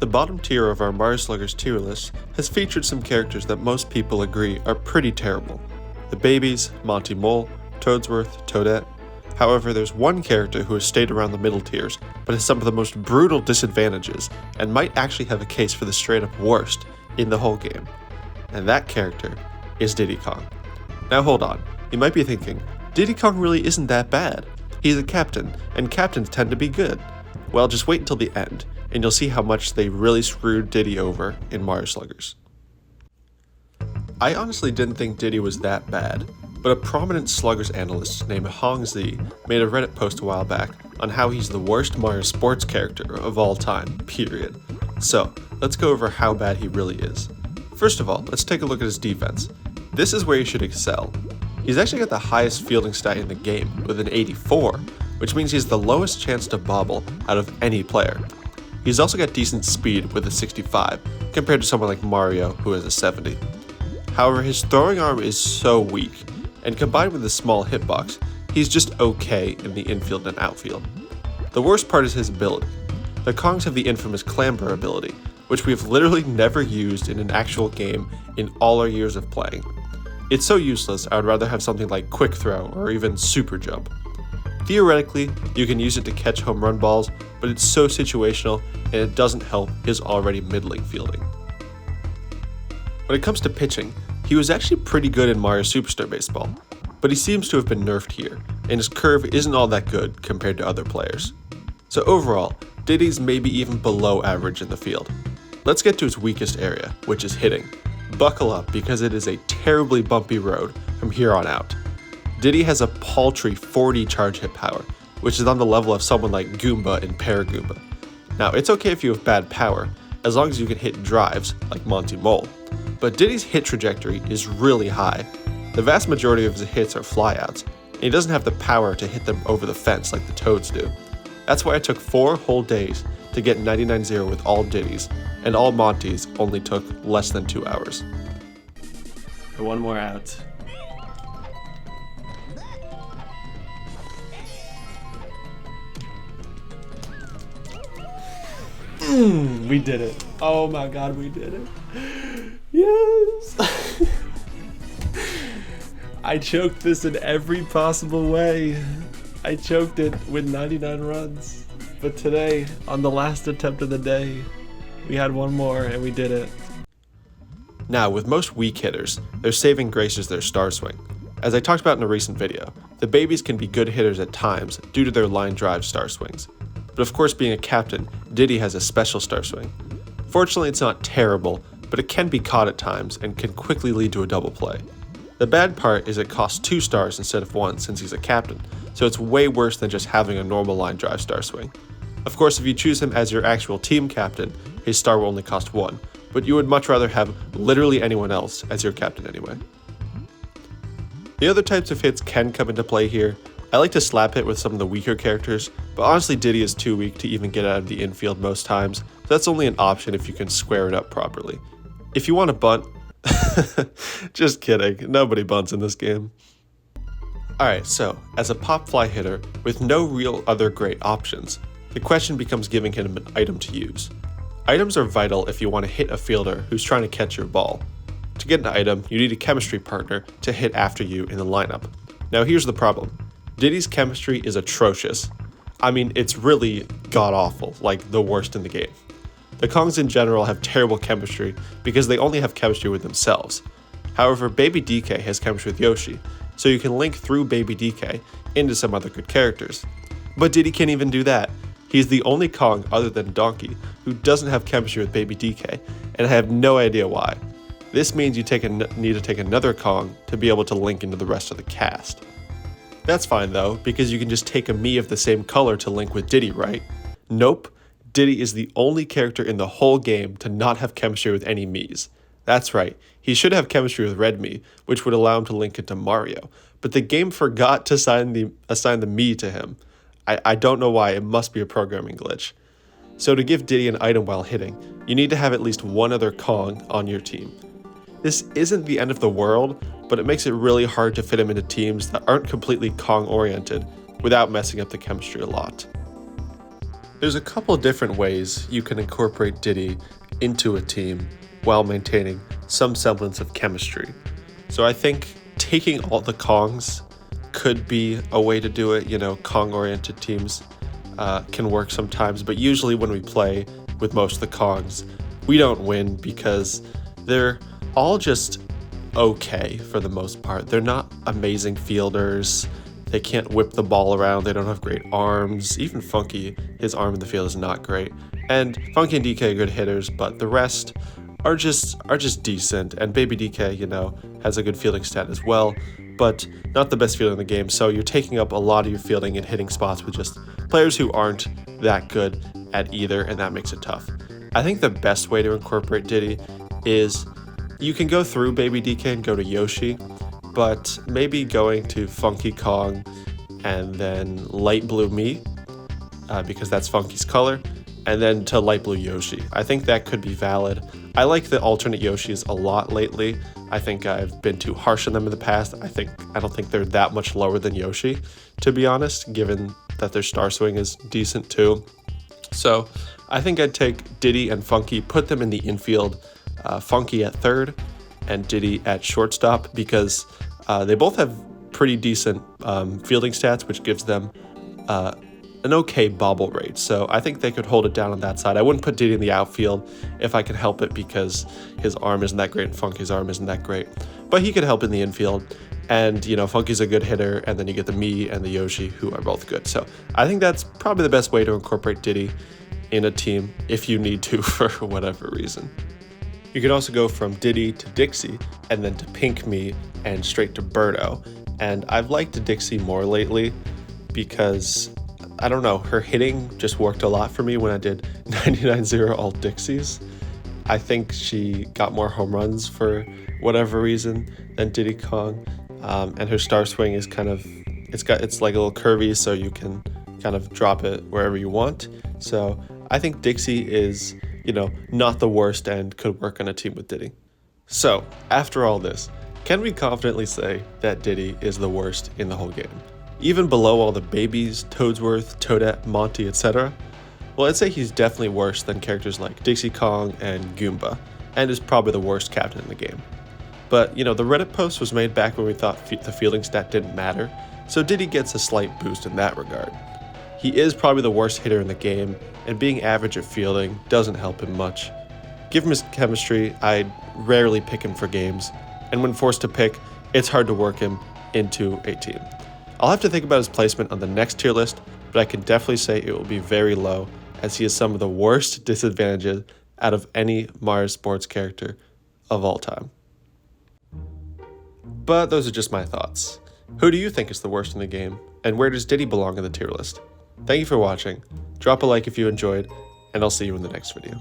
The bottom tier of our Mario Sluggers tier list has featured some characters that most people agree are pretty terrible. The babies, Monty Mole, Toadsworth, Toadette. However, there's one character who has stayed around the middle tiers, but has some of the most brutal disadvantages, and might actually have a case for the straight up worst in the whole game. And that character is Diddy Kong. Now hold on, you might be thinking, Diddy Kong really isn't that bad. He's a captain, and captains tend to be good. Well, just wait until the end, and you'll see how much they really screwed Diddy over in Mario Sluggers. I honestly didn't think Diddy was that bad, but a prominent Sluggers analyst named Hong Z made a Reddit post a while back on how he's the worst Mario sports character of all time, period. So, let's go over how bad he really is. First of all, let's take a look at his defense. This is where he should excel. He's actually got the highest fielding stat in the game, with an 84, which means he has the lowest chance to bobble out of any player. He's also got decent speed with a 65, compared to someone like Mario, who has a 70. However, his throwing arm is so weak, and combined with his small hitbox, he's just okay in the infield and outfield. The worst part is his ability. The Kongs have the infamous clamber ability, which we've literally never used in an actual game in all our years of playing. It's so useless, I would rather have something like quick throw or even super jump. Theoretically, you can use it to catch home run balls, but it's so situational and it doesn't help his already middling fielding. When it comes to pitching, he was actually pretty good in Mario Superstar Baseball, but he seems to have been nerfed here, and his curve isn't all that good compared to other players. So overall, Diddy's maybe even below average in the field. Let's get to his weakest area, which is hitting. Buckle up because it is a terribly bumpy road from here on out. Diddy has a paltry 40 charge hit power, which is on the level of someone like Goomba in Paragoomba. Now, it's okay if you have bad power, as long as you can hit drives, like Monty Mole. But Diddy's hit trajectory is really high. The vast majority of his hits are flyouts, and he doesn't have the power to hit them over the fence like the Toads do. That's why it took 4 whole days to get 99-0 with all Diddy's, and all Monty's only took less than 2 hours. One more out. We did it. Oh my god, we did it. Yes! I choked this in every possible way. I choked it with 99 runs. But today, on the last attempt of the day, we had one more and we did it. Now, with most weak hitters, their saving grace is their star swing. As I talked about in a recent video, the babies can be good hitters at times due to their line drive star swings. But of course, being a captain, Diddy has a special star swing. Fortunately, it's not terrible, but it can be caught at times and can quickly lead to a double play. The bad part is it costs 2 stars instead of 1 since he's a captain, so it's way worse than just having a normal line drive star swing. Of course, if you choose him as your actual team captain, his star will only cost 1, but you would much rather have literally anyone else as your captain anyway. The other types of hits can come into play here. I like to slap hit with some of the weaker characters, but honestly Diddy is too weak to even get out of the infield most times, so that's only an option if you can square it up properly. If you want to bunt, just kidding, nobody bunts in this game. Alright, so, as a pop fly hitter with no real other great options, the question becomes giving him an item to use. Items are vital if you want to hit a fielder who's trying to catch your ball. To get an item, you need a chemistry partner to hit after you in the lineup. Now here's the problem. Diddy's chemistry is atrocious. I mean, it's really god-awful, like the worst in the game. The Kongs in general have terrible chemistry because they only have chemistry with themselves. However, Baby DK has chemistry with Yoshi, so you can link through Baby DK into some other good characters. But Diddy can't even do that. He's the only Kong other than Donkey who doesn't have chemistry with Baby DK, and I have no idea why. This means you need to take another Kong to be able to link into the rest of the cast. That's fine though, because you can just take a Mii of the same color to link with Diddy, right? Nope, Diddy is the only character in the whole game to not have chemistry with any Miis. That's right, he should have chemistry with Red Mii, which would allow him to link into Mario, but the game forgot to assign the Mii to him. I don't know why, it must be a programming glitch. So to give Diddy an item while hitting, you need to have at least one other Kong on your team. This isn't the end of the world, but it makes it really hard to fit him into teams that aren't completely Kong oriented without messing up the chemistry a lot. There's a couple different ways you can incorporate Diddy into a team while maintaining some semblance of chemistry. So I think taking all the Kongs could be a way to do it. Kong-oriented teams can work sometimes, but usually when we play with most of the Kongs, we don't win because they're all just okay for the most part. They're not amazing fielders. They can't whip the ball around. They don't have great arms. Even Funky, his arm in the field is not great. And Funky and DK are good hitters, but the rest are just decent. And Baby DK, has a good fielding stat as well, but not the best fielder in the game. So you're taking up a lot of your fielding and hitting spots with just players who aren't that good at either, and that makes it tough. I think the best way to incorporate Diddy is you can go through Baby DK and go to Yoshi, but maybe going to Funky Kong and then Light Blue Me, because that's Funky's color, and then to Light Blue Yoshi. I think that could be valid. I like the alternate Yoshis a lot lately. I think I've been too harsh on them in the past. I don't think they're that much lower than Yoshi, to be honest, given that their star swing is decent too. So I think I'd take Diddy and Funky, put them in the infield, Funky at third and Diddy at shortstop, because they both have pretty decent fielding stats, which gives them an okay bobble rate. So I think they could hold it down on that side. I wouldn't put Diddy in the outfield if I could help it, because his arm isn't that great and Funky's arm isn't that great. But he could help in the infield. And, Funky's a good hitter, and then you get the Me and the Yoshi, who are both good. So I think that's probably the best way to incorporate Diddy in a team if you need to for whatever reason. You could also go from Diddy to Dixie, and then to Pink Me, and straight to Birdo. And I've liked Dixie more lately because, I don't know, her hitting just worked a lot for me when I did 99-0 all Dixies. I think she got more home runs for whatever reason than Diddy Kong. And her star swing is it's like a little curvy, so you can kind of drop it wherever you want. So I think Dixie is, not the worst and could work on a team with Diddy. So after all this, can we confidently say that Diddy is the worst in the whole game? Even below all the babies, Toadsworth, Toadette, Monty, etc.? Well, I'd say he's definitely worse than characters like Dixie Kong and Goomba, and is probably the worst captain in the game. But, the Reddit post was made back when we thought the fielding stat didn't matter, so Diddy gets a slight boost in that regard. He is probably the worst hitter in the game, and being average at fielding doesn't help him much. Given his chemistry, I'd rarely pick him for games, and when forced to pick, it's hard to work him into a team. I'll have to think about his placement on the next tier list, but I can definitely say it will be very low, as he has some of the worst disadvantages out of any Mario sports character of all time. But those are just my thoughts. Who do you think is the worst in the game, and where does Diddy belong in the tier list? Thank you for watching. Drop a like if you enjoyed, and I'll see you in the next video.